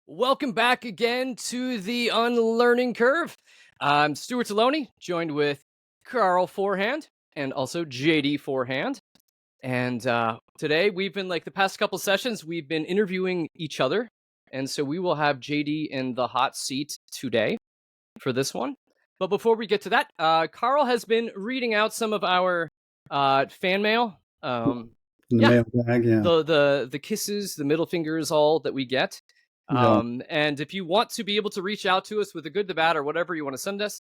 Welcome back again to the Unlearning Curve. I'm Stuart Delony, joined with Karl Forehand and also JD Forehand. And today we've been, like the past couple sessions, we've been interviewing each other. And so we will have JD in the hot seat today for this one. But before we get to that, Karl has been reading out some of our fan mail. The mailbag, yeah. The kisses, the middle fingers, all that we get. And if you want to be able to reach out to us with the good, the bad, or whatever you want to send us,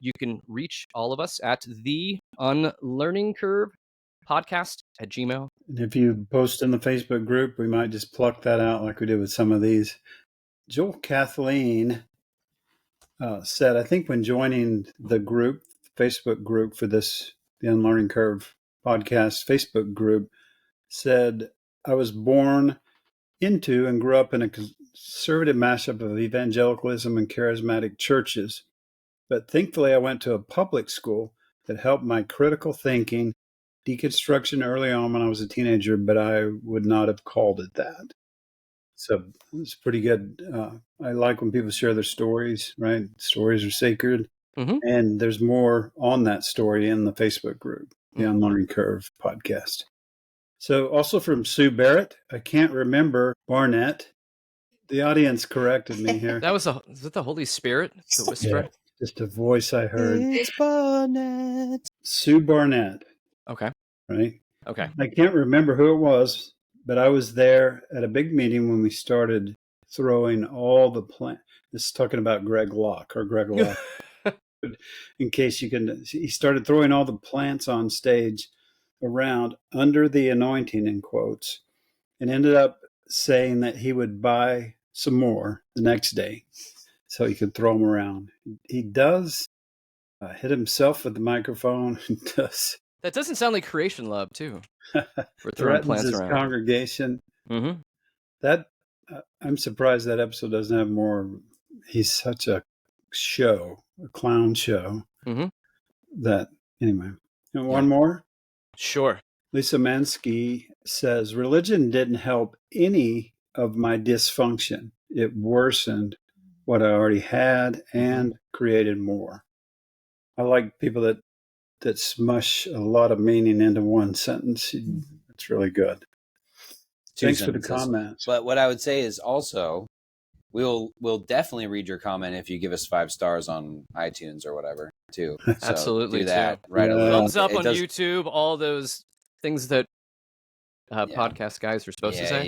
you can reach all of us at theunlearningcurvepodcast@gmail. And if you post in the Facebook group, we might just pluck that out like we did with some of these. Joel Kathleen said, I think when joining the group, Facebook group for this, the Unlearning Curve podcast Facebook group, said, I was born into and grew up in a conservative mashup of evangelicalism and charismatic churches. But thankfully, I went to a public school that helped my critical thinking, deconstruction early on when I was a teenager, but I would not have called it that. So it's pretty good. I like when people share their stories, right? Stories are sacred. Mm-hmm. And there's more on that story in the Facebook group, the Unlearning Curve podcast. So also from Sue Barrett, I can't remember Barnett. The audience corrected me here. Was it the Holy Spirit? The whisper? Yeah, just a voice I heard. It's Barnett. Sue Barnett. Okay. Right? Okay. I can't remember who it was, but I was there at a big meeting when we started throwing all the plants. This is talking about Greg Locke. In case you can, he started throwing all the plants on stage around under the anointing, in quotes, and ended up saying that he would buy some more the next day so he could throw them around. He does hit himself with the microphone. That doesn't sound like creation love, too. For throwing plants his around. Congregation. Mm-hmm. That I'm surprised that episode doesn't have more. He's such a clown show. Mm-hmm. That anyway. And one more. Sure. Lisa Mansky says, religion didn't help any of my dysfunction. It worsened what I already had and created more. I like people that smush a lot of meaning into one sentence. It's really good. Thanks for the comments. But what I would say is also, we'll definitely read your comment if you give us 5 stars on iTunes or whatever, too. So Absolutely, do that too. right away. Thumbs up on YouTube, all those things that podcast guys are supposed to say.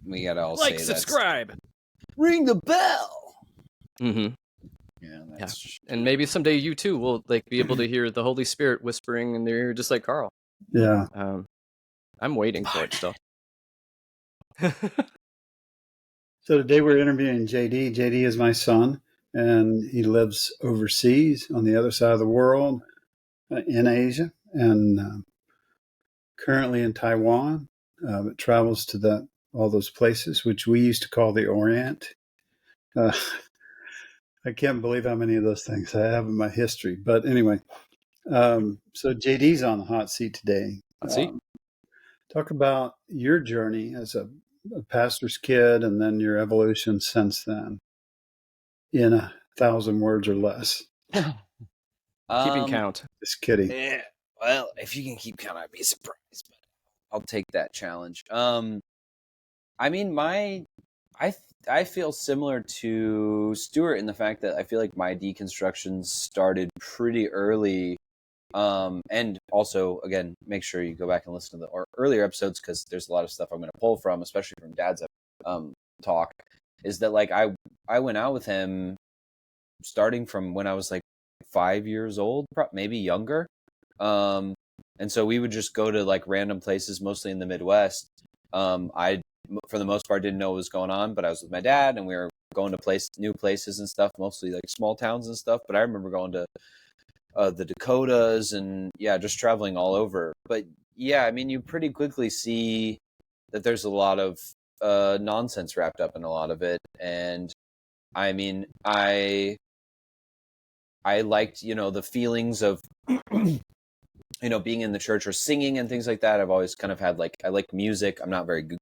We gotta all like, say subscribe, ring the bell. Mm-hmm. Yeah, and maybe someday you too will be able to hear the Holy Spirit whispering in their ear, just like Karl. Yeah. I'm waiting for it still. So today we're interviewing JD. JD is my son, and he lives overseas on the other side of the world in Asia, and currently in Taiwan, but travels to all those places, which we used to call the Orient. I can't believe how many of those things I have in my history. But anyway, so JD's on the hot seat today. Hot seat. Talk about your journey as a pastor's kid and then your evolution since then in 1,000 words or less. Keeping count. Just kidding. Yeah. Well, if you can keep count, I'd be surprised, but I'll take that challenge. I mean, I feel similar to Stuart in the fact that I feel like my deconstruction started pretty early. And also, again, make sure you go back and listen to the earlier episodes, because there's a lot of stuff I'm going to pull from, especially from Dad's talk, is that I went out with him starting from when I was 5 years old, maybe younger. And so we would just go to random places, mostly in the Midwest. I, for the most part, didn't know what was going on, but I was with my dad and we were going to new places and stuff, mostly small towns and stuff. But I remember going to the Dakotas and just traveling all over. But yeah, I mean, you pretty quickly see that there's a lot of nonsense wrapped up in a lot of it. And I mean, I liked, the feelings of, being in the church or singing and things like that. I've always kind of had I like music. I'm not very good,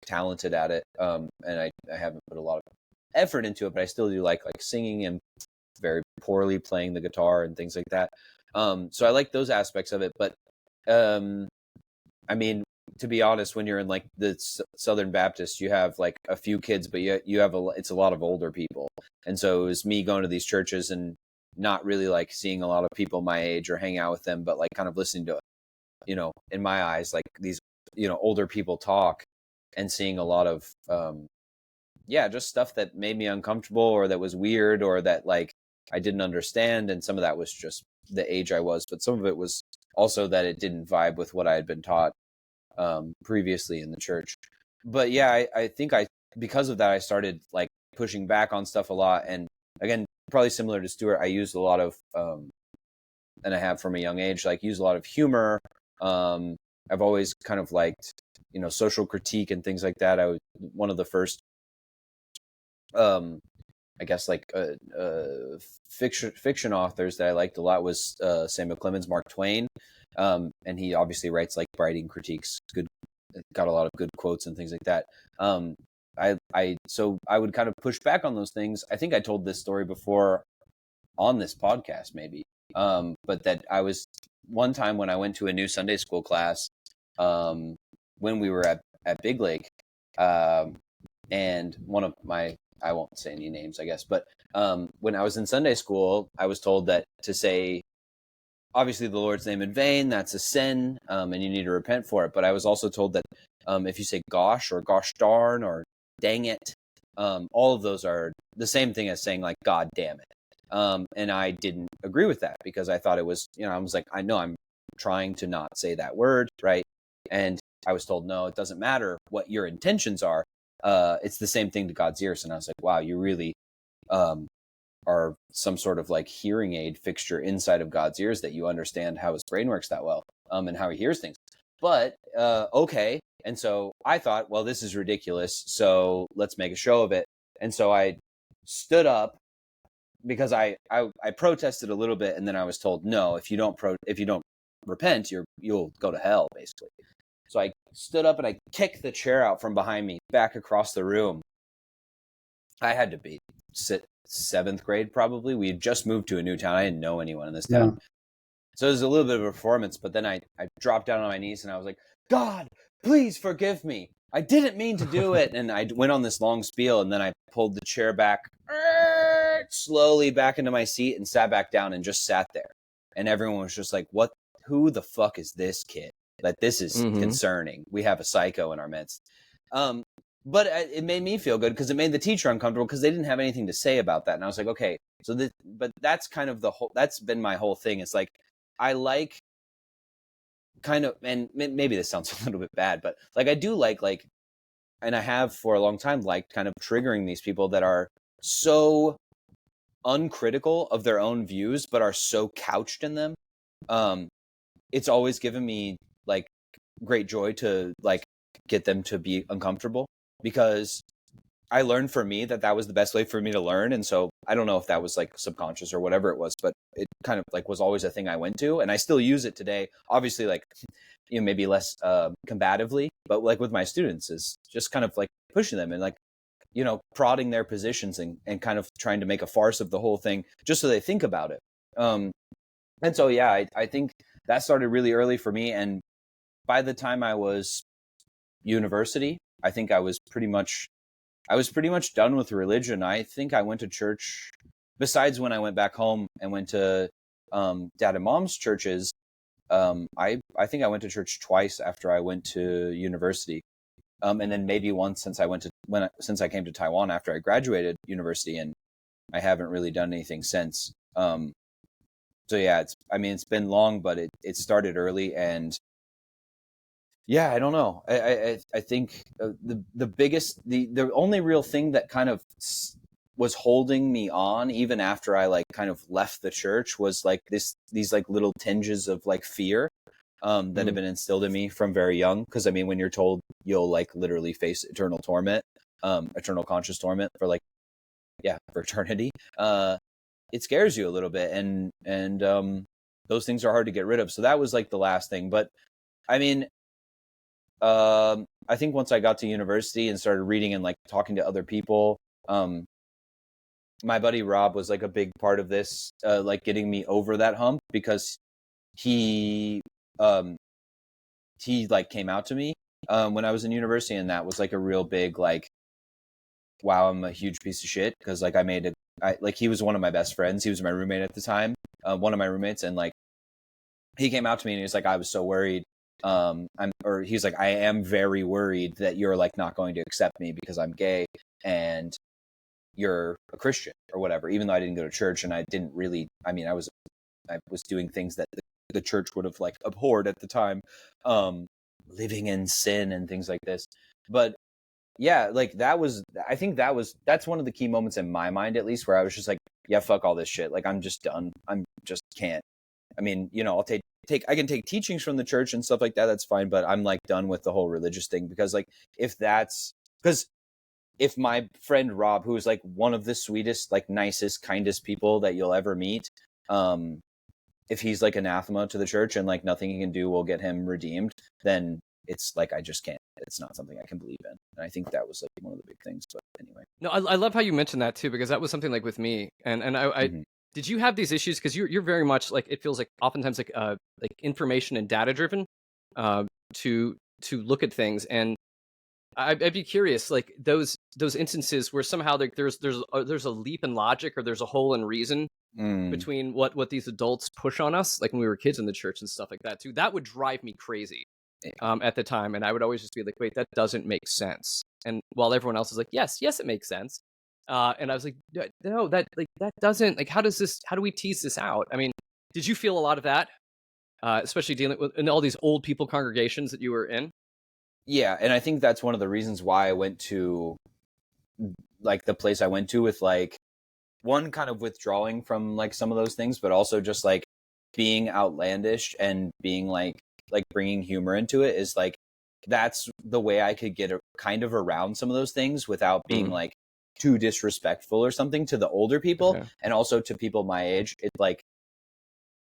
talented at it. And I haven't put a lot of effort into it, but I still do like singing and very poorly playing the guitar and things like that. So I like those aspects of it. But I mean, to be honest, when you're in like the Southern Baptist, you have like a few kids, but you have it's a lot of older people. And so it was me going to these churches and not really like seeing a lot of people my age or hang out with them, but like kind of listening to, you know, in my eyes, like these, you know, older people talk and seeing a lot of, just stuff that made me uncomfortable or that was weird or that like I didn't understand. And some of that was just the age I was, but some of it was also that it didn't vibe with what I had been taught previously in the church. But yeah, I think because of that, I started like pushing back on stuff a lot. And again, probably similar to Stuart, I used a lot of, and I have from a young age, like use a lot of humor. I've always kind of liked, you know, social critique and things like that. I was one of the first, I guess like fiction authors that I liked a lot was Samuel Clemens, Mark Twain. And he obviously writes like writing critiques, got a lot of good quotes and things like that. So I would kind of push back on those things. I think I told this story before on this podcast, maybe. But that I was one time when I went to a new Sunday school class, when we were at Big Lake, and one of my, I won't say any names, I guess, but when I was in Sunday school, I was told that to say, obviously the Lord's name in vain, that's a sin, and you need to repent for it. But I was also told that if you say gosh or gosh darn or dang it, all of those are the same thing as saying like God damn it. And I didn't agree with that because I thought it was, you know, I was like, I know I'm trying to not say that word, right? And I was told, no, it doesn't matter what your intentions are. It's the same thing to God's ears. And I was like, wow, you really are some sort of like hearing aid fixture inside of God's ears that you understand how his brain works that well, and how he hears things. But okay. And so I thought, well, this is ridiculous, so let's make a show of it. And so I stood up because I protested a little bit, and then I was told, no, if you don't repent, you'll go to hell, basically. So I stood up and I kicked the chair out from behind me back across the room. I had to be seventh grade, probably. We had just moved to a new town. I didn't know anyone in this town. Yeah. So it was a little bit of a performance, but then I dropped down on my knees and I was like, God, please forgive me. I didn't mean to do it. And I went on this long spiel, and then I pulled the chair back slowly back into my seat and sat back down and just sat there. And everyone was just like, who the fuck is this kid? Like, this is concerning. We have a psycho in our midst. But it made me feel good because it made the teacher uncomfortable because they didn't have anything to say about that. And I was like, okay, but that's kind of that's been my whole thing. It's like, I like kind of, and maybe this sounds a little bit bad, but like, I do like, and I have for a long time, liked kind of triggering these people that are so uncritical of their own views, but are so couched in them. It's always given me like great joy to like get them to be uncomfortable, because I learned for me that was the best way for me to learn. And so I don't know if that was like subconscious or whatever it was, but it kind of like was always a thing I went to, and I still use it today. Obviously, like, you know, maybe less combatively, but like with my students is just kind of like pushing them and like, you know, prodding their positions and kind of trying to make a farce of the whole thing just so they think about it. And so, yeah, I think that started really early for me. And by the time I was university, I think I was pretty much done with religion. I think I went to church, besides when I went back home and went to dad and mom's churches. I think I went to church twice after I went to university. And then maybe once since I came to Taiwan after I graduated university, and I haven't really done anything since. So yeah, it's been long, but it started early, and yeah, I don't know. I think the biggest, the only real thing that kind of was holding me on even after I like kind of left the church was like these like little tinges of like fear that have been instilled in me from very young. Because I mean, when you're told you'll like literally face eternal torment, eternal conscious torment for like, yeah, for eternity, it scares you a little bit, and those things are hard to get rid of. So that was like the last thing. But I mean, I think once I got to university and started reading and like talking to other people, my buddy Rob was like a big part of this, like getting me over that hump, because he like came out to me when I was in university, and that was like a real big like, wow, I'm a huge piece of shit, because like he was one of my best friends. He was my roommate at the time, one of my roommates, and like he came out to me and he was like, I was so worried. He's like, I am very worried that you're like not going to accept me because I'm gay and you're a Christian or whatever, even though I didn't go to church, and I didn't really, I mean, I was doing things that the church would have like abhorred at the time, living in sin and things like this. But yeah, like I think that's one of the key moments in my mind, at least, where I was just like, yeah, fuck all this shit. Like, I'm just done. I'm just can't. I mean, you know, I can take teachings from the church and stuff like that. That's fine. But I'm like done with the whole religious thing, because like, if my friend Rob, who is like one of the sweetest, like nicest, kindest people that you'll ever meet, if he's like anathema to the church and like nothing he can do will get him redeemed, then it's like, I just can't. It's not something I can believe in. And I think that was like one of the big things. But anyway. No, I love how you mentioned that too, because that was something like with me, and I Mhm. did you have these issues, because you're very much like, it feels like oftentimes like information and data driven, to look at things, and I'd be curious, like those instances where somehow like there's a leap in logic, or there's a hole in reason Mm. between what these adults push on us, like when we were kids in the church and stuff like that too. That would drive me crazy at the time, and I would always just be like, wait, that doesn't make sense. And while everyone else is like, yes, it makes sense. And I was like, no, that doesn't, like, how do we tease this out? I mean, did you feel a lot of that, especially dealing with in all these old people congregations that you were in? Yeah, and I think that's one of the reasons why I went to like the place I went to, with like one kind of withdrawing from like some of those things, but also just like being outlandish and being like bringing humor into it, is like, that's the way I could get kind of around some of those things without being like too disrespectful or something to the older people. Okay. And also to people my age. It like,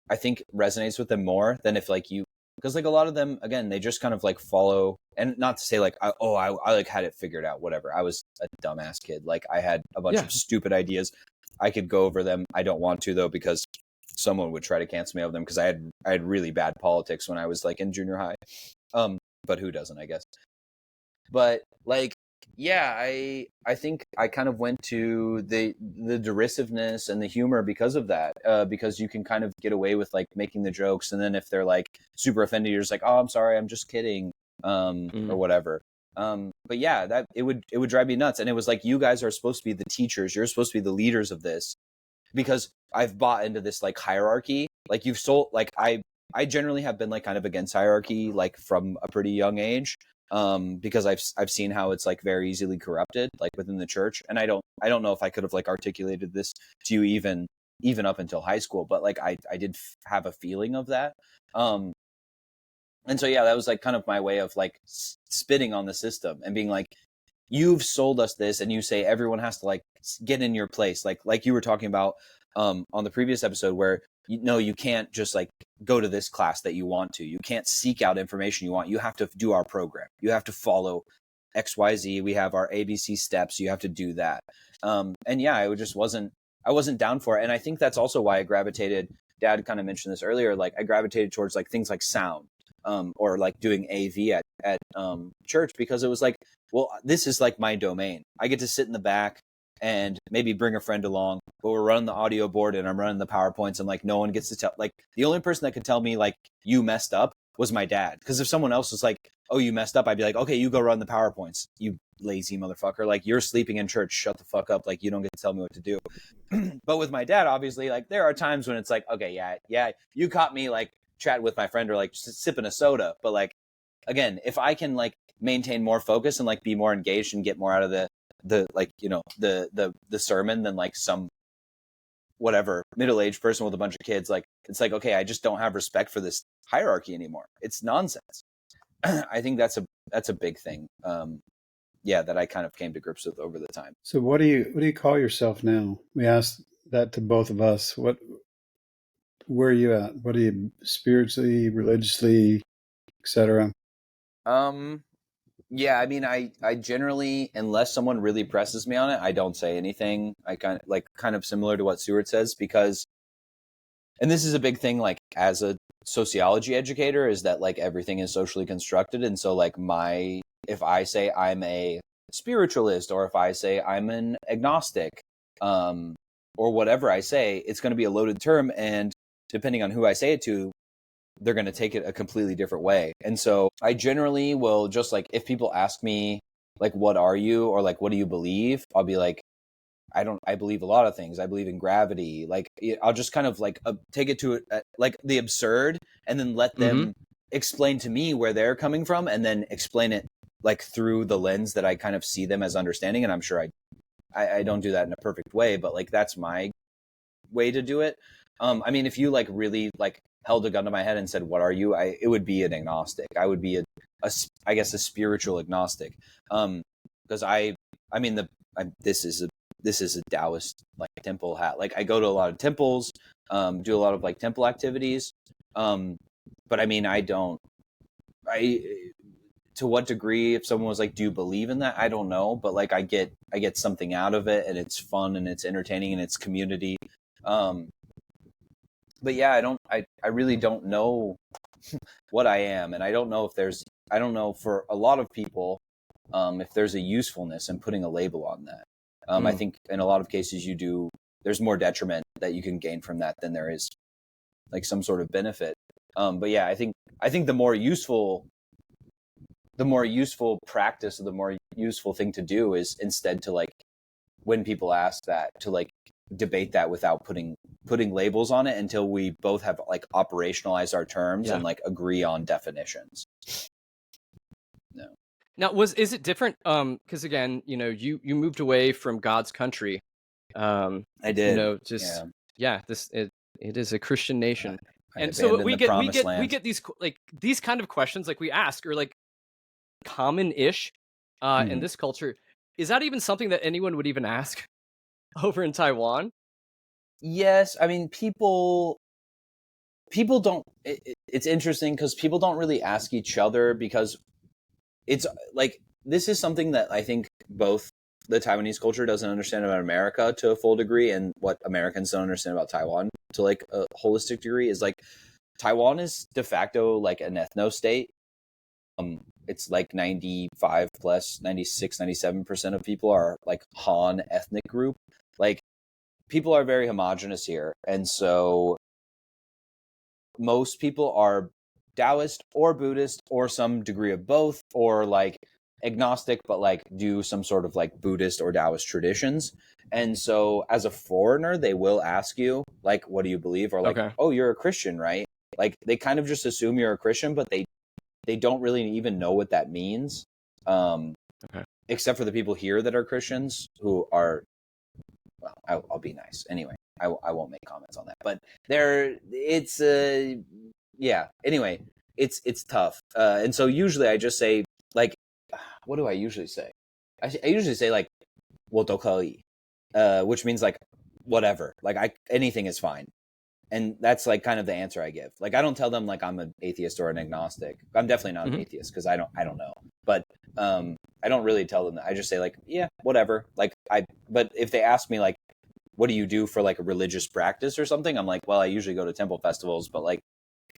I think resonates with them more than if like you, because like a lot of them, again, they just kind of like follow, and not to say like, I like had it figured out, whatever. I was a dumbass kid. Like, I had a bunch of stupid ideas. I could go over them. I don't want to, though, because someone would try to cancel me over them, because I had really bad politics when I was like in junior high. But who doesn't, I guess. But like, yeah, I think I kind of went to the derisiveness and the humor because of that, because you can kind of get away with like making the jokes, and then if they're like super offended, you're just like, oh, I'm sorry, I'm just kidding, or whatever. But yeah, that it would drive me nuts. And it was like, you guys are supposed to be the teachers, you're supposed to be the leaders of this, because I've bought into this like hierarchy. Like, you've sold, like, I generally have been like kind of against hierarchy, like from a pretty young age. Because I've seen how it's like very easily corrupted, like within the church. And I don't know if I could have like articulated this to you even up until high school, but like I did have a feeling of that. And so, yeah, that was like kind of my way of like spitting on the system and being like, you've sold us this, and you say everyone has to like get in your place. Like you were talking about, on the previous episode, where you can't just like go to this class that you want to. You can't seek out information you want. You have to do our program. You have to follow XYZ. We have our ABC steps. You have to do that. And yeah, I wasn't down for it. And I think that's also why I gravitated. Dad kind of mentioned this earlier. Like, I gravitated towards like things like sound, or like doing AV at church, because it was like, well, this is like my domain. I get to sit in the back and maybe bring a friend along, but we're running the audio board and I'm running the PowerPoints, and like no one gets to tell. Like, the only person that could tell me like you messed up was my dad. Because if someone else was like, oh, you messed up, I'd be like, okay, you go run the PowerPoints, you lazy motherfucker. Like, you're sleeping in church, shut the fuck up. Like, you don't get to tell me what to do. But with my dad, obviously, like, there are times when it's like, okay, yeah, you caught me like chatting with my friend or like sipping a soda. But like, again, if I can like maintain more focus and like be more engaged and get more out of the like, the sermon than like some whatever middle-aged person with a bunch of kids, like, it's like, okay, I just don't have respect for this hierarchy anymore. It's nonsense. I think that's a big thing. Yeah, that I kind of came to grips with over the time. So what do you call yourself now? We asked that to both of us. Where are you at? What are you, spiritually, religiously, etc.? Yeah, I mean, I generally, unless someone really presses me on it, I don't say anything. I kind of similar to what Stuart says, because, and this is a big thing, like as a sociology educator, is that like everything is socially constructed. And so like if I say I'm a spiritualist, or if I say I'm an agnostic, or whatever I say, it's going to be a loaded term. And depending on who I say it to, they're going to take it a completely different way. And so I generally will just like, if people ask me like, what are you? Or like, what do you believe? I'll be like, I believe a lot of things. I believe in gravity. Like, I'll just kind of like take it to like the absurd, and then let them explain to me where they're coming from, and then explain it like through the lens that I kind of see them as understanding. And I'm sure I don't do that in a perfect way, but like, that's my way to do it. I mean, if you like really like held a gun to my head and said, what are you? It would be an agnostic. I would be I guess a spiritual agnostic. Because this is a Taoist like temple hat. Like, I go to a lot of temples, do a lot of like temple activities. But I mean, to what degree, if someone was like, do you believe in that? I don't know, but like, I get something out of it, and it's fun, and it's entertaining, and it's community. But yeah, I really don't know what I am. And I don't know for a lot of people, if there's a usefulness in putting a label on that. I think in a lot of cases there's more detriment that you can gain from that than there is like some sort of benefit. But yeah, I think the more useful practice, or the more useful thing to do is, instead, to like, when people ask that, to like debate that without putting labels on it, until we both have like operationalized our terms and like agree on definitions. No. Now, is it different? Because again, you moved away from God's country. I did. It is a Christian nation, and so we get these kind of questions, like we ask, or like common-ish in this culture. Is that even something that anyone would even ask over in Taiwan? Yes, I mean, people don't. It's interesting because people don't really ask each other, because it's like, this is something that I think both the Taiwanese culture doesn't understand about America to a full degree, and what Americans don't understand about Taiwan to like a holistic degree, is like, Taiwan is de facto like an ethno state. It's like 95 plus 96, 97% of people are like Han ethnic group. Like, people are very homogenous here. And so most people are Taoist or Buddhist, or some degree of both, or like agnostic, but like do some sort of like Buddhist or Taoist traditions. And so as a foreigner, they will ask you like, what do you believe? Or like, oh, you're a Christian, right? Like, they kind of just assume you're a Christian, but they don't really even know what that means. Except for the people here that are Christians, who are, well, I'll be nice. Anyway, I won't make comments on that. But anyway, it's tough. And so usually I just say, like, what do I usually say? I usually say like, 我都可以, which means like, whatever. Like, anything is fine. And that's like kind of the answer I give. Like, I don't tell them like I'm an atheist or an agnostic. I'm definitely not an atheist, because I don't know. But I don't really tell them that. I just say like, yeah, whatever. Like, but if they ask me like, what do you do for like a religious practice or something? I'm like, well, I usually go to temple festivals, but like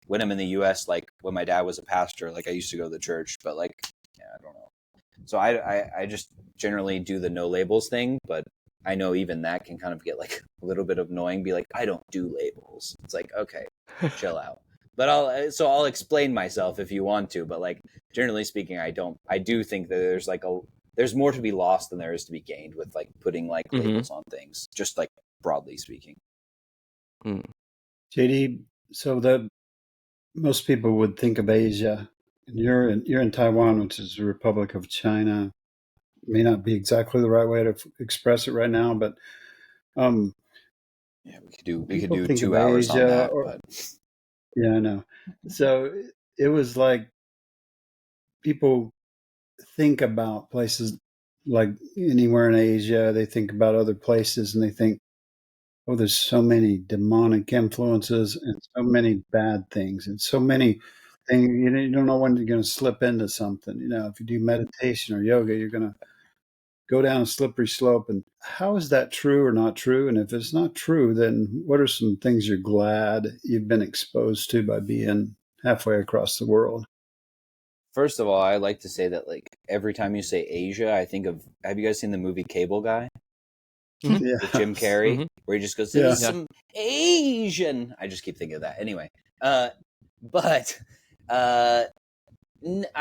when I'm in the US, like when my dad was a pastor, like I used to go to the church, but like, yeah, I don't know. So I just generally do the no labels thing, but I know even that can kind of get like a little bit annoying. Be like, I don't do labels. It's like, okay, chill out. But I'll explain myself if you want to. But like, generally speaking, I don't. I do think that there's more to be lost than there is to be gained with like putting like labels on things. Just like broadly speaking. JD, so most people would think of Asia, and you're in Taiwan, which is the Republic of China. May not be exactly the right way to express it right now, but yeah, we could do 2 hours on that. But yeah, I know. So it was like, people think about places like anywhere in Asia. They think about other places, and they think, oh, there's so many demonic influences and so many bad things and so many anything. You don't know when you're going to slip into something. If you do meditation or yoga, you're going to go down a slippery slope. And how is that true or not true? And if it's not true, then what are some things you're glad you've been exposed to by being halfway across the world? First of all, I like to say that like every time you say Asia, I think of, have you guys seen the movie Cable Guy with Jim Carrey, where he just goes, "This is some Asian." I just keep thinking of that. Anyway, but I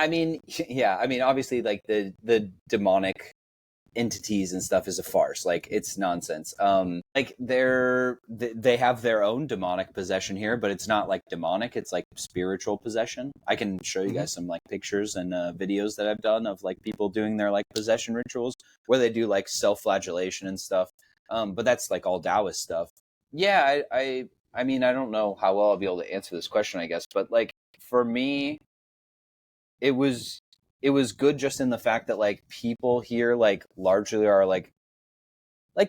mean, yeah, I mean, obviously, like the demonic entities and stuff is a farce. Like, it's nonsense. Like they have their own demonic possession here, but it's not like demonic, it's like spiritual possession. I can show you guys some like pictures and videos that I've done of like people doing their like possession rituals where they do like self-flagellation and stuff. But that's like all Taoist stuff. Yeah, I mean, I don't know how well I'll be able to answer this question, I guess, but like for me, it was good just in the fact that like people here like largely are like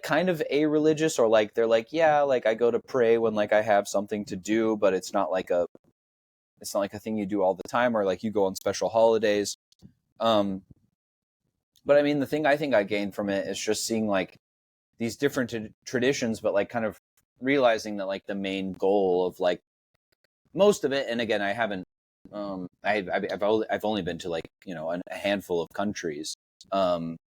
kind of a-religious, or like they're like, yeah, like I go to pray when like I have something to do, but it's not like a thing you do all the time, or like you go on special holidays. But I mean, the thing I think I gained from it is just seeing like these different traditions, but like kind of realizing that like the main goal of like most of it, and again, I haven't I've only been to like, a handful of countries, but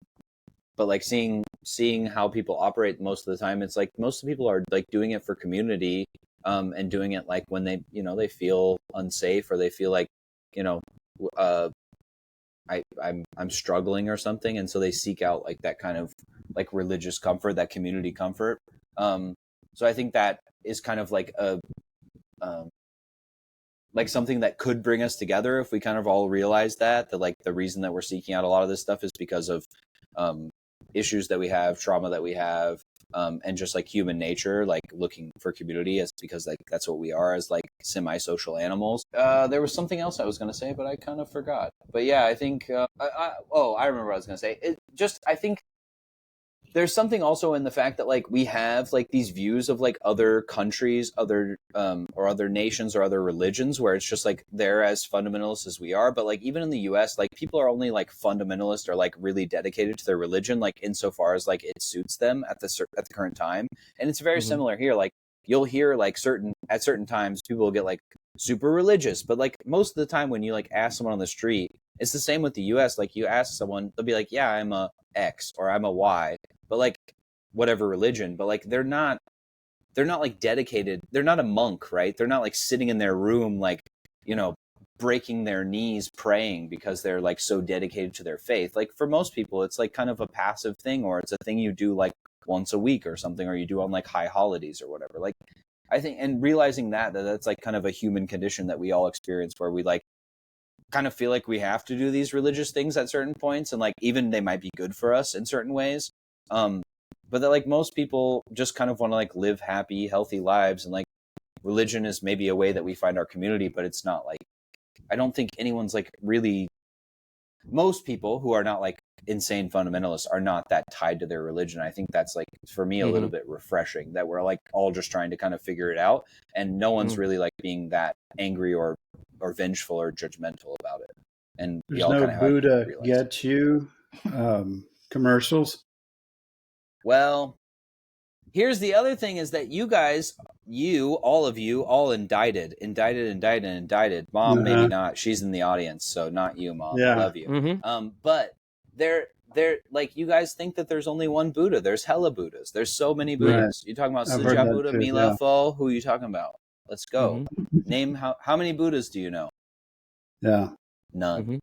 like seeing how people operate most of the time, it's like most of the people are like doing it for community, and doing it like when they they feel unsafe, or they feel like I'm struggling or something, and so they seek out like that kind of like religious comfort, that community comfort. So I think that is kind of like a like something that could bring us together if we kind of all realize that like the reason that we're seeking out a lot of this stuff is because of issues that we have, trauma that we have, and just like human nature, like looking for community, as because like that's what we are as like semi-social animals. There was something else I was going to say, but I kind of forgot. But yeah, I think I remember what I was going to say. I think there's something also in the fact that like we have like these views of like other countries, other or other nations or other religions, where it's just like they're as fundamentalist as we are. But like even in the US, like people are only like fundamentalist or like really dedicated to their religion, like insofar as like it suits them at the current time. And it's very similar here. Like you'll hear like at certain times people will get like super religious, but like most of the time when you like ask someone on the street, it's the same with the US. Like you ask someone, they'll be like, yeah, I'm a X or I'm a Y, but like whatever religion, but like they're not like dedicated. They're not a monk, right? They're not like sitting in their room, like, breaking their knees praying because they're like so dedicated to their faith. Like for most people, it's like kind of a passive thing, or it's a thing you do like once a week or something, or you do on like high holidays or whatever. Like I think, and realizing that that's like kind of a human condition that we all experience, where we like kind of feel like we have to do these religious things at certain points, and like even they might be good for us in certain ways, but that like most people just kind of want to like live happy, healthy lives, and like religion is maybe a way that we find our community, but it's not like, I don't think anyone's like really, most people who are not like insane fundamentalists are not that tied to their religion. I think that's like for me a little bit refreshing, that we're like all just trying to kind of figure it out, and no one's really like being that angry or vengeful or judgmental about it. And there's no Buddha get you commercials. Well, here's the other thing, is that you guys, all of you, all indicted. Mom, maybe not. She's in the audience, so not you, Mom. I love you. But they're like, you guys think that there's only one Buddha. There's hella Buddhas. There's so many Buddhas. Right. You talking about Sija Buddha, too, Mila Pho? Who are you talking about? Let's go. Name how many Buddhas do you know? Yeah. None.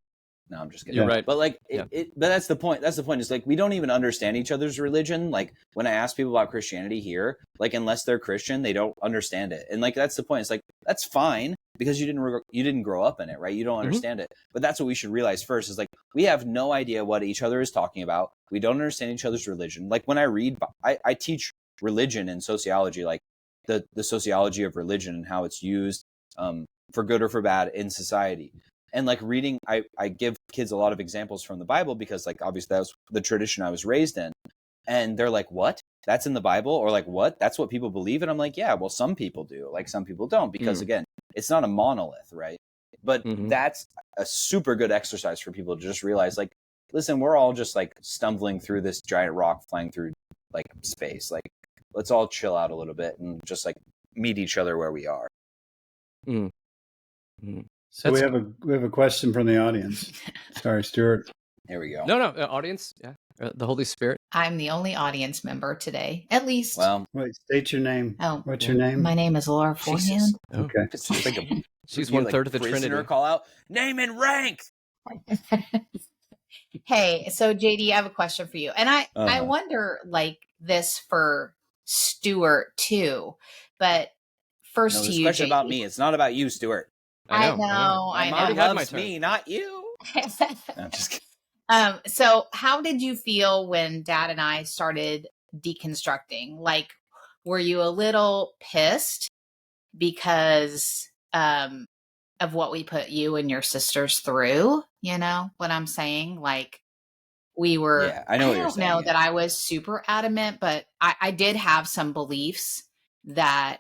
No, I'm just kidding. You're right. But like, but that's the point. That's the point. Is like, we don't even understand each other's religion. Like when I ask people about Christianity here, like unless they're Christian, they don't understand it. And like, that's the point. It's like, that's fine because you didn't grow up in it, right? You don't understand it. But that's what we should realize first, is like, we have no idea what each other is talking about. We don't understand each other's religion. Like when I read, I teach religion and sociology, like the sociology of religion and how it's used for good or for bad in society. And like reading, I give kids a lot of examples from the Bible, because like obviously that was the tradition I was raised in. And they're like, what? That's in the Bible? Or like, what? That's what people believe? And I'm like, yeah, well, some people do. Like some people don't, because again, it's not a monolith, right? But that's a super good exercise for people to just realize, like, listen, we're all just like stumbling through this giant rock flying through like space. Like, let's all chill out a little bit and just like meet each other where we are. So we have a question from the audience. Sorry, Stuart. Here we go. No, audience. Yeah. The Holy Spirit. I'm the only audience member today, at least. Well, wait, state your name. Oh, what's your name? My name is Laura Forehand. Okay. It's just like She's 1/3 of the Trinity. Call out name and rank. Hey, so JD, I have a question for you. And I wonder like this for Stuart too, but first to you, question JD. about me. It's not about you, Stuart. I know. My mom loves me, not you. No, I'm just kidding. So how did you feel when Dad and I started deconstructing? Like, were you a little pissed because of what we put you and your sisters through? You know what I'm saying? Like, we were, yeah, I know what you're saying. I don't know that I was super adamant, but I did have some beliefs that,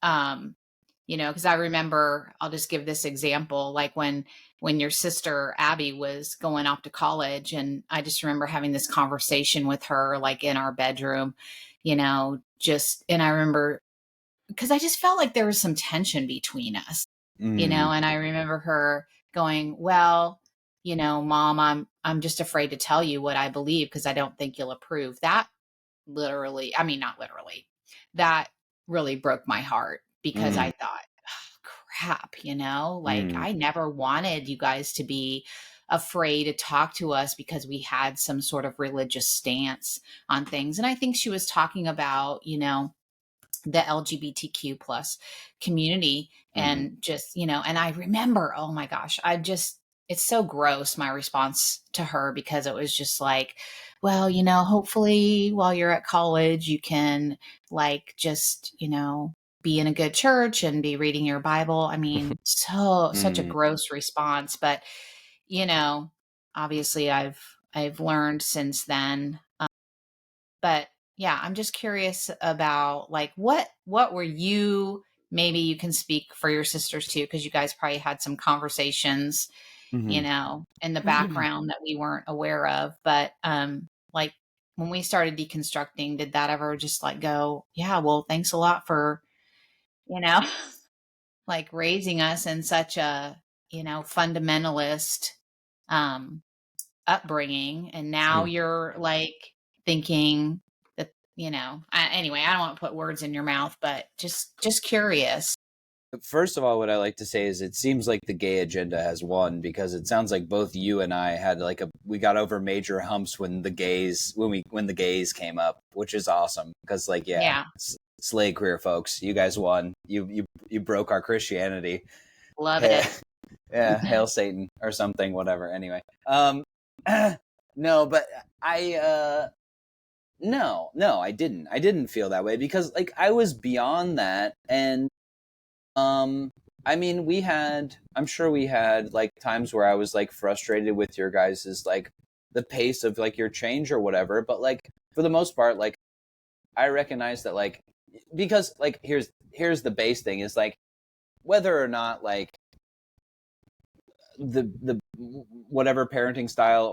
you know, because I remember, I'll just give this example, like when your sister Abby was going off to college, and I just remember having this conversation with her, like in our bedroom, you know, and I remember, because I just felt like there was some tension between us, you know, and I remember her going, well, you know, Mom, I'm just afraid to tell you what I believe because I don't think you'll approve. That literally, I mean, not literally, that really broke my heart because I thought, oh, crap, you know, like I never wanted you guys to be afraid to talk to us because we had some sort of religious stance on things. And I think she was talking about, you know, the LGBTQ plus community and just, you know, and I remember, oh my gosh, it's so gross, my response to her, because it was just like, well, you know, hopefully while you're at college, you can like, just, you know, be in a good church and be reading your Bible. I mean, such a gross response, but you know, obviously I've learned since then. But yeah, I'm just curious about like, what were you, maybe you can speak for your sisters too, because you guys probably had some conversations, you know, in the background that we weren't aware of. But like when we started deconstructing, did that ever just like go, yeah, well, thanks a lot for, you know, like raising us in such a, you know, fundamentalist upbringing, and now you're like thinking that, you know, anyway, I don't want to put words in your mouth, but just curious. First of all, what I like to say is it seems like the gay agenda has won, because it sounds like both you and I had like we got over major humps when the gays came up, which is awesome because like slay queer folks, you guys won. You broke our Christianity. Love it. Yeah, hail Satan or something, whatever. Anyway, no, but no, I didn't feel that way because like I was beyond that. And I mean, I'm sure we had like times where I was like frustrated with your guys's like the pace of like your change or whatever, but like for the most part, like I recognize that like, because like here's the base thing is like whether or not like the whatever parenting style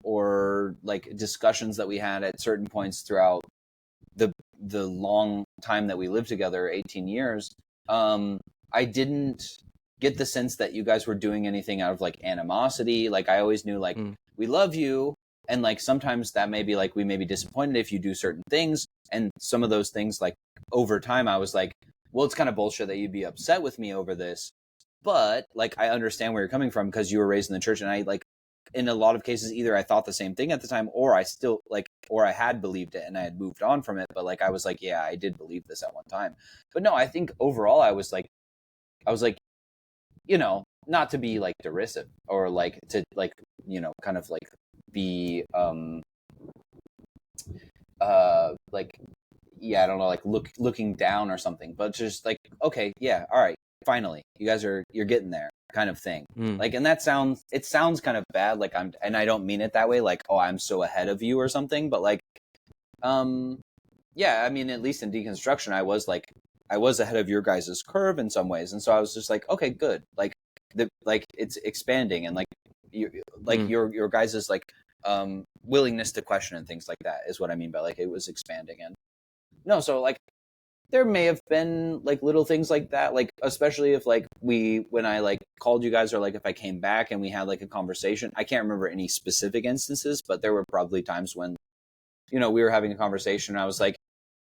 or like discussions that we had at certain points throughout the long time that we lived together, 18 years, I didn't get the sense that you guys were doing anything out of like animosity. Like I always knew like we love you, and like sometimes that may be like we may be disappointed if you do certain things, and some of those things like over time I was like, well, it's kind of bullshit that you'd be upset with me over this. But like, I understand where you're coming from because you were raised in the church, and I like, in a lot of cases, either I thought the same thing at the time, or I still like, or I had believed it and I had moved on from it. But like, I was like, yeah, I did believe this at one time. But no, I think overall, I was like, you know, not to be like derisive or like to like, you know, kind of like be, like, yeah, I don't know, like looking down or something, but just like, okay, yeah, all right. Finally, you guys you're getting there kind of thing. Like, and it sounds kind of bad. Like and I don't mean it that way. Like, oh, I'm so ahead of you or something, but like, yeah, I mean, at least in deconstruction, I was ahead of your guys' curve in some ways. And so I was just like, okay, good. Like, like it's expanding, and like your guys's like willingness to question and things like that is what I mean by like it was expanding. And no, so like there may have been like little things like that, like especially if like when I like called you guys, or like if I came back and we had like a conversation. I can't remember any specific instances, but there were probably times when, you know, we were having a conversation and I was like,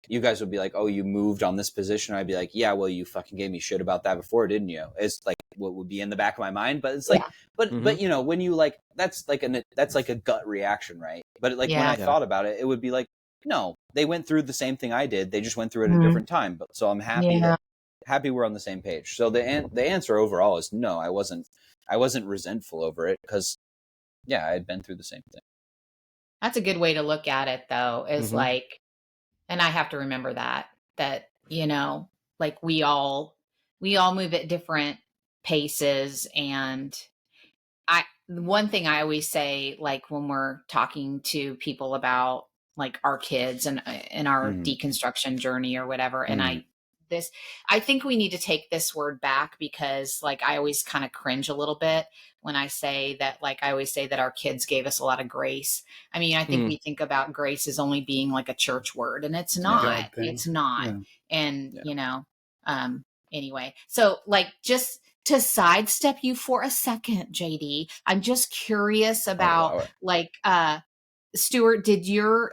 you guys would be like, oh, you moved on this position. I'd be like, yeah, well, you fucking gave me shit about that before, didn't you? It's like what would be in the back of my mind. But it's like, but you know, when you like, that's like a gut reaction, right? But like when I thought about it, it would be like, no, they went through the same thing I did. They just went through it at a different time. But so I'm happy happy we're on the same page. So the answer overall is no. I wasn't resentful over it because I had been through the same thing. That's a good way to look at it, though, is like, and I have to remember that, you know, like we all move at different paces. And one thing I always say, like when we're talking to people about like our kids and our deconstruction journey or whatever, and I think we need to take this word back, because like I always kind of cringe a little bit when I say that, like I always say that our kids gave us a lot of grace. I mean, I think we think about grace as only being like a church word, and it's not. It's not. Yeah. And you know, anyway, so like just to sidestep you for a second, JD, I'm just curious about like Stuart, did you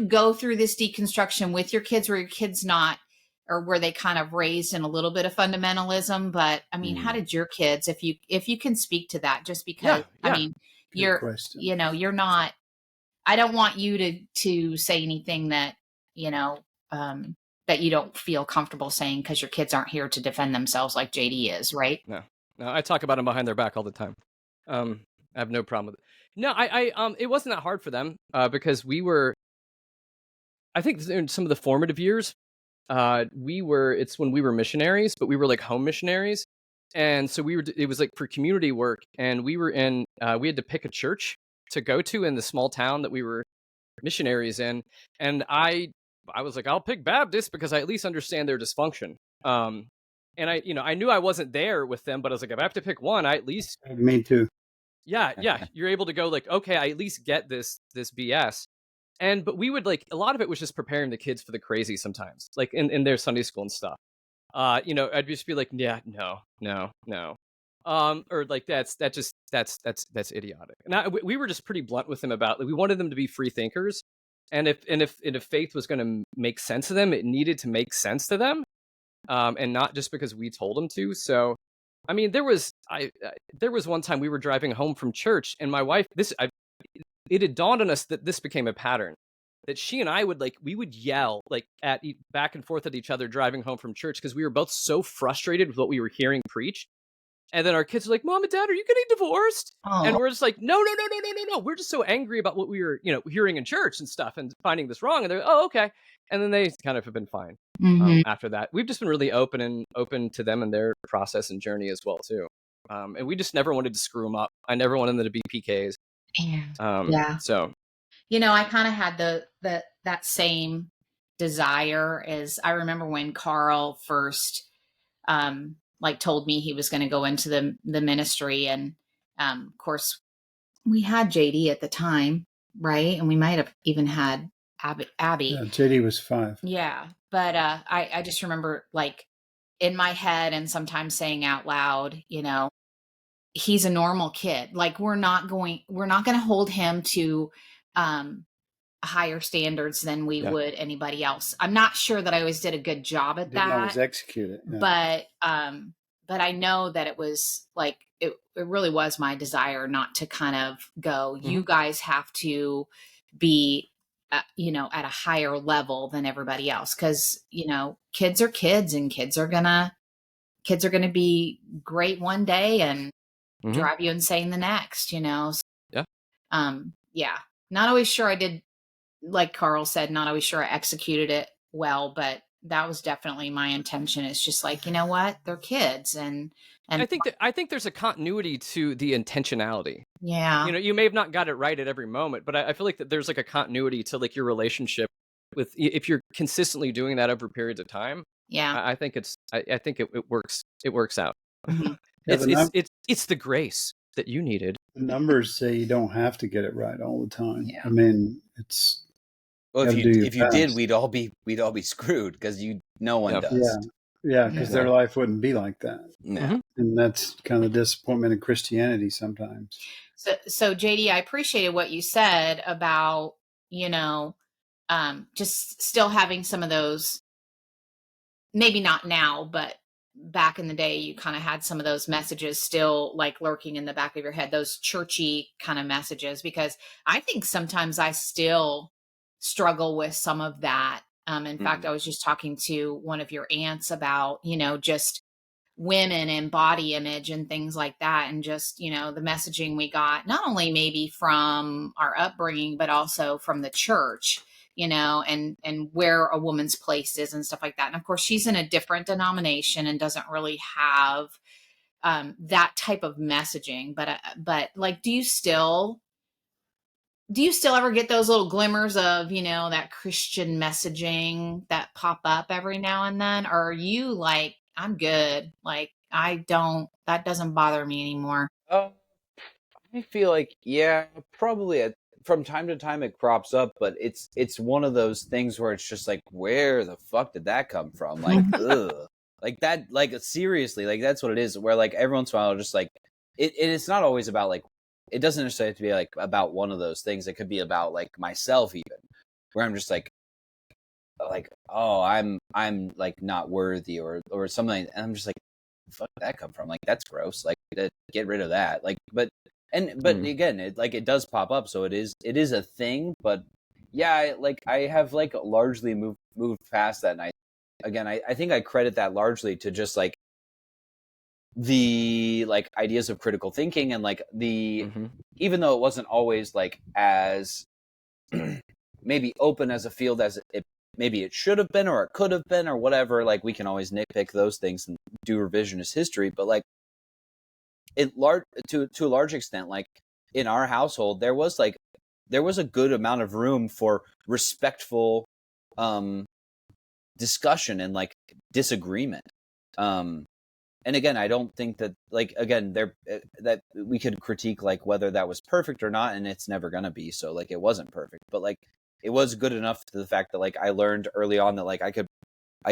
go through this deconstruction with your kids? Were your kids not, or were they kind of raised in a little bit of fundamentalism? But I mean, how did your kids, if you can speak to that, just because, I mean, you know, you're not, I don't want you to say anything that, you know, that you don't feel comfortable saying, because your kids aren't here to defend themselves like JD is, right? No, I talk about them behind their back all the time. I have no problem with it. No, it wasn't that hard for them because I think in some of the formative years, it's when we were missionaries, but we were like home missionaries. And so it was like for community work, and we had to pick a church to go to in the small town that we were missionaries in. And I was like, I'll pick Baptist because I at least understand their dysfunction. And I knew I wasn't there with them, but I was like, if I have to pick one, I at least. Me too. Yeah. You're able to go like, okay, I at least get this BS. But we would like, a lot of it was just preparing the kids for the crazy sometimes, like in their Sunday school and stuff. I'd just be like, yeah, no. Or like, that's idiotic. And we were just pretty blunt with them about, like, we wanted them to be free thinkers. And if faith was going to make sense to them, it needed to make sense to them. And not just because we told them to. So, I mean, there was one time we were driving home from church, and my wife, it had dawned on us that this became a pattern, that she and I we would yell like back and forth at each other driving home from church, because we were both so frustrated with what we were hearing preached. And then our kids are like, Mom and Dad, are you getting divorced? Aww. And we're just like, no. We're just so angry about what we were, hearing in church and stuff and finding this wrong. And they're, oh, okay. And then they kind of have been fine after that. We've just been really open to them and their process and journey as well, too. And we just never wanted to screw them up. I never wanted them to be PKs. Yeah. So, I kind of had that same desire. As I remember when Karl first, told me he was going to go into the ministry. And, of course we had JD at the time. Right. And we might've even had Abby. Yeah, JD was 5. Yeah. But, I just remember like in my head and sometimes saying out loud, he's a normal kid. Like we're not going to hold him to, higher standards than we would anybody else. I'm not sure that I always did a good job at that. Didn't always execute it. Yeah. But I know that it was like, it really was my desire not to kind of go, you guys have to be, at a higher level than everybody else. Cause kids are kids, and kids are gonna be great one day and drive you insane the next, So, not always sure I did, like Karl said, not always sure I executed it well, but that was definitely my intention. It's just like, you know what, they're kids. And I think there's a continuity to the intentionality. Yeah. You may have not got it right at every moment, but I feel like that there's like a continuity to like your relationship with, if you're consistently doing that over periods of time, Yeah. I think I think it works. It works out. Mhm. Yeah, It's the grace that you needed. the numbers say you don't have to get it right all the time. Yeah. I mean, it's Well, got to do your if you did, best. we'd all be screwed because no one Yeah. does. Yeah, because their life wouldn't be like that. Yeah. Mhm. And that's kind of the disappointment in Christianity sometimes. So JD, I appreciated what you said about, just still having some of those, maybe not now, but back in the day, you kind of had some of those messages still like lurking in the back of your head, those churchy kind of messages, because I think sometimes I still struggle with some of that. In fact, I was just talking to one of your aunts about, just women and body image and things like that. And just, the messaging we got, not only maybe from our upbringing, but also from the church, and where a woman's place is and stuff like that. And of course, she's in a different denomination and doesn't really have that type of messaging. But like, do you still ever get those little glimmers of, that Christian messaging that pop up every now and then? Or are you like, I'm good. Like, that doesn't bother me anymore. I feel like, yeah, probably from time to time it crops up, but it's one of those things where it's just like, where the fuck did that come from? Like, ugh. Like that, like seriously, like that's what it is. Where like every once in a while, just like it's not always about like, it doesn't necessarily have to be like about one of those things. It could be about like myself even, where I'm just like, oh, I'm like not worthy or something, and I'm just like, fuck did that come from? Like that's gross. Like get rid of that. Like, but again, it does pop up, so it is a thing. But yeah, I have like largely moved past that, and I think I credit that largely to just like the like ideas of critical thinking and like the even though it wasn't always like as maybe open as a field as maybe it should have been or it could have been or whatever, like we can always nitpick those things and do revisionist history, but like to a large extent, like in our household there was a good amount of room for respectful discussion and like disagreement. And again, I don't think that like again that we could critique like whether that was perfect or not, and it's never gonna be. So like it wasn't perfect, but like it was good enough to the fact that like I learned early on that like I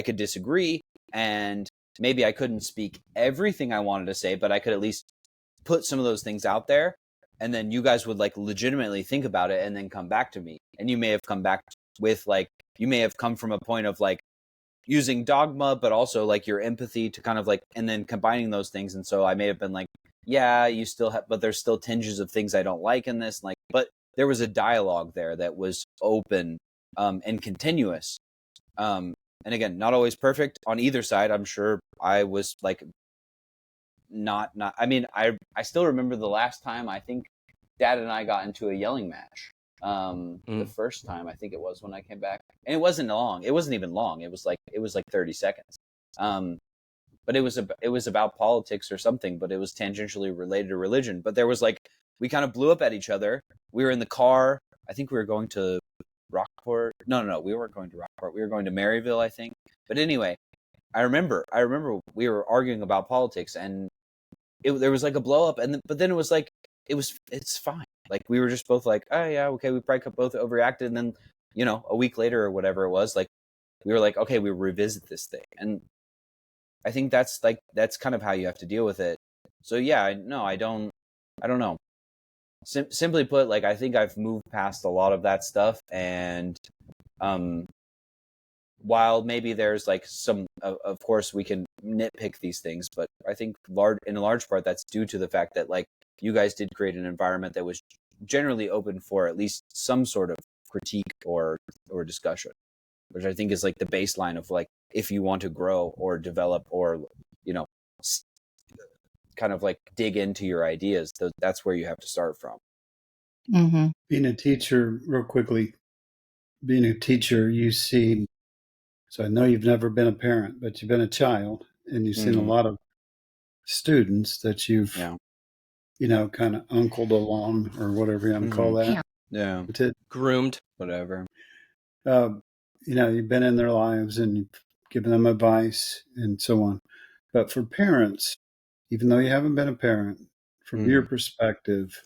could disagree, and maybe I couldn't speak everything I wanted to say, but I could at least put some of those things out there, and then you guys would like legitimately think about it and then come back to me. And you may have come back with like you may have come from a point of like using dogma, but also like your empathy to kind of like, and then combining those things. And so I may have been like, yeah, you still have, but there's still tinges of things I don't like in this. Like, but there was a dialogue there that was open and continuous. And again, not always perfect on either side. I'm sure I was like, not, I mean, I still remember the last time I think Dad and I got into a yelling match. The first time I think it was when I came back, and it wasn't long. It wasn't even long. It was like 30 seconds. But it was about politics or something, but it was tangentially related to religion. But there was like, we kind of blew up at each other. We were in the car. I think we were going to Rockport. No, we weren't going to Rockport. We were going to Maryville, I think. But anyway, I remember we were arguing about politics, and there was like a blow up, but then it was like, it's fine. Like we were just both like, oh yeah, okay, we probably both overreacted, and then a week later or whatever it was, like we were like, okay, we revisit this thing, and I think that's kind of how you have to deal with it. So yeah, I don't know. Simply put, like I think I've moved past a lot of that stuff, and while maybe there's like some, of course we can nitpick these things, but I think in a large part that's due to the fact that like you guys did create an environment that was generally open for at least some sort of critique or discussion, which I think is like the baseline of like, if you want to grow or develop or, kind of like dig into your ideas, that's where you have to start from. Mm-hmm. Being a teacher, real quickly, you see, so I know you've never been a parent, but you've been a child, and you've seen a lot of students that you've kind of uncled along, or whatever you want to call that. Yeah. Groomed. Whatever. You've been in their lives and you've giving them advice and so on. But for parents, even though you haven't been a parent, from your perspective,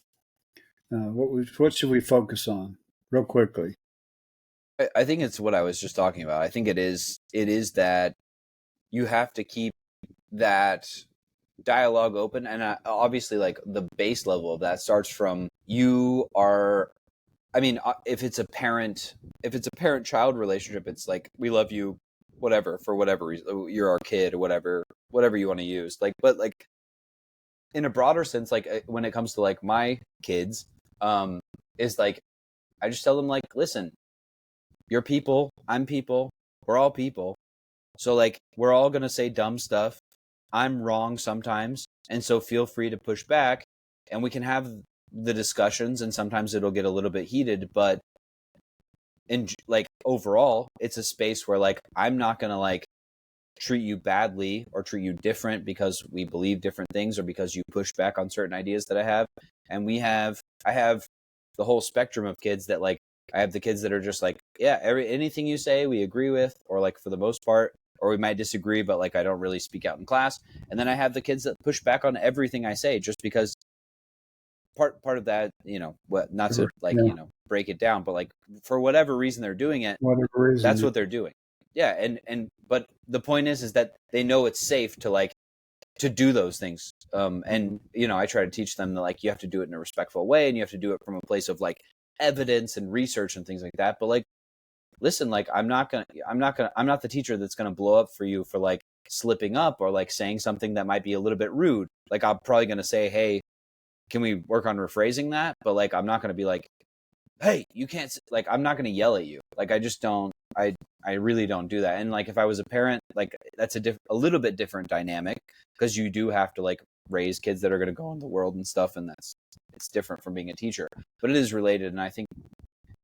what should we focus on real quickly? I think it's what I was just talking about. I think it is that you have to keep that dialogue open, and obviously like the base level of that starts from you are, I mean, if it's a parent-child relationship, it's like, we love you, whatever, for whatever reason, you're our kid, or whatever you want to use. Like, but like in a broader sense, like when it comes to like my kids, is like, I just tell them like, listen, you're people, I'm people, we're all people. So like, we're all going to say dumb stuff. I'm wrong sometimes. And so feel free to push back, and we can have the discussions, and sometimes it'll get a little bit heated, but in like overall, it's a space where like, I'm not going to like treat you badly or treat you different because we believe different things or because you push back on certain ideas that I have. And I have the whole spectrum of kids that like, I have the kids that are just like, yeah, anything you say we agree with, or like for the most part, or we might disagree, but like I don't really speak out in class. And then I have the kids that push back on everything I say, just because part of that, not to like, break it down, but like for whatever reason they're doing it, that's what they're doing. Yeah. But the point is that they know it's safe to like, to do those things. And, I try to teach them that like, you have to do it in a respectful way, and you have to do it from a place of like evidence and research and things like that. But like, listen, like, I'm not the teacher that's going to blow up for you for like slipping up or like saying something that might be a little bit rude. Like, I'm probably going to say, hey, can we work on rephrasing that? But like, I'm not going to be like, hey, you can't, like, I'm not going to yell at you. Like, I just don't, I really don't do that. And like, if I was a parent, like, that's a little bit different dynamic, because you do have to like raise kids that are going to go in the world and stuff. And it's different from being a teacher, but it is related. And I think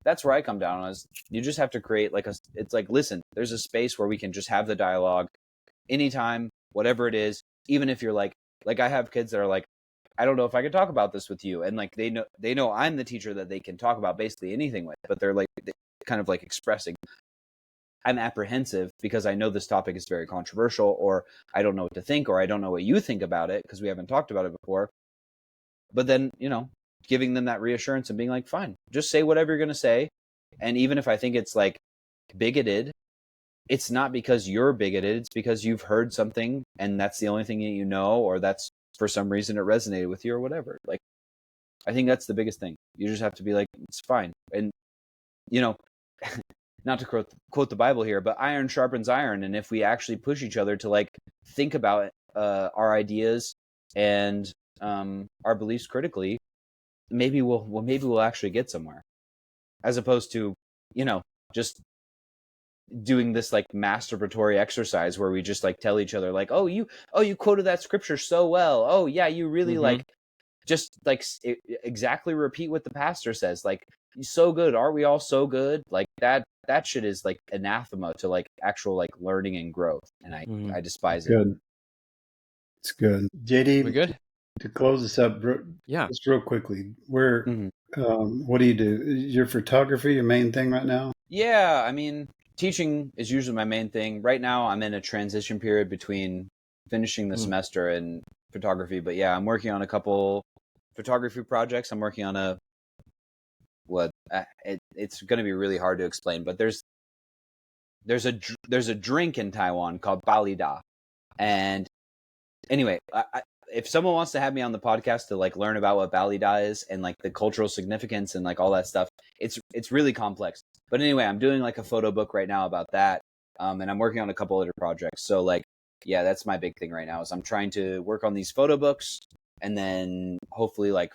that's where I come down on, is you just have to create like it's like, listen, there's a space where we can just have the dialogue anytime, whatever it is. Even if you're like I have kids that are like, I don't know if I can talk about this with you. And like, they know I'm the teacher that they can talk about basically anything with, but they're like, they kind of like expressing, I'm apprehensive because I know this topic is very controversial, or I don't know what to think, or I don't know what you think about it because we haven't talked about it before. But then, giving them that reassurance and being like, fine, just say whatever you're going to say. And even if I think it's like bigoted, it's not because you're bigoted. It's because you've heard something and that's the only thing that you know, or that's for some reason it resonated with you or whatever. Like, I think that's the biggest thing. You just have to be like, it's fine. And, not to quote the Bible here, but iron sharpens iron. And if we actually push each other to like think about our ideas and our beliefs critically, maybe we'll actually get somewhere, as opposed to, just doing this like masturbatory exercise where we just like tell each other like, oh, you quoted that scripture so well. Oh yeah, you really like just like exactly repeat what the pastor says. Like, so good. Aren't we all so good? Like that shit is like anathema to like actual like learning and growth. And I despise it. Good. It's good. JD, We good? To close this up, Yeah. just real quickly, what do you do? Is your photography your main thing right now? Yeah, I mean, teaching is usually my main thing. Right now, I'm in a transition period between finishing the semester and photography. But yeah, I'm working on a couple photography projects. I'm working on it's going to be really hard to explain, but there's a drink in Taiwan called balida. And anyway, if someone wants to have me on the podcast to like learn about what balida is and like the cultural significance and like all that stuff, it's really complex. But anyway, I'm doing like a photo book right now about that. And I'm working on a couple other projects. So like, yeah, that's my big thing right now, is I'm trying to work on these photo books, and then hopefully like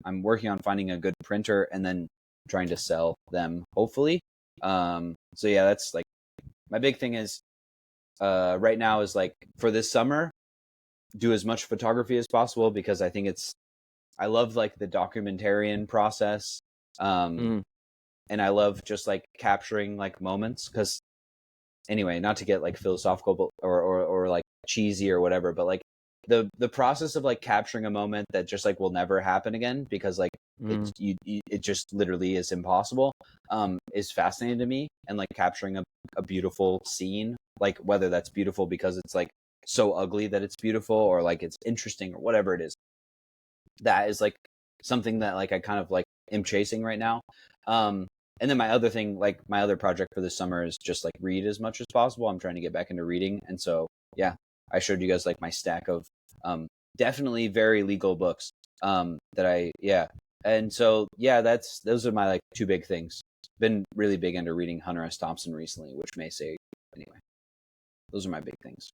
I'm working on finding a good printer and then trying to sell them, hopefully. So yeah, that's like my big thing is right now is like, for this summer, do as much photography as possible, because I think I love like the documentarian process. And I love just like capturing like moments, because anyway, not to get like philosophical or like cheesy or whatever, but like the process of like capturing a moment that just like will never happen again, because like it just literally is impossible, is fascinating to me. And like capturing a beautiful scene like whether that's beautiful because it's like so ugly that it's beautiful, or like it's interesting, or whatever it is. That is like something that like I kind of like am chasing right now. And then my other thing, like my other project for this summer, is just like read as much as possible. I'm trying to get back into reading, and so yeah, I showed you guys like my stack of definitely very legal books and so yeah, those are my like two big things. Been really big into reading Hunter S. Thompson recently, which may say anyway. Those are my big things.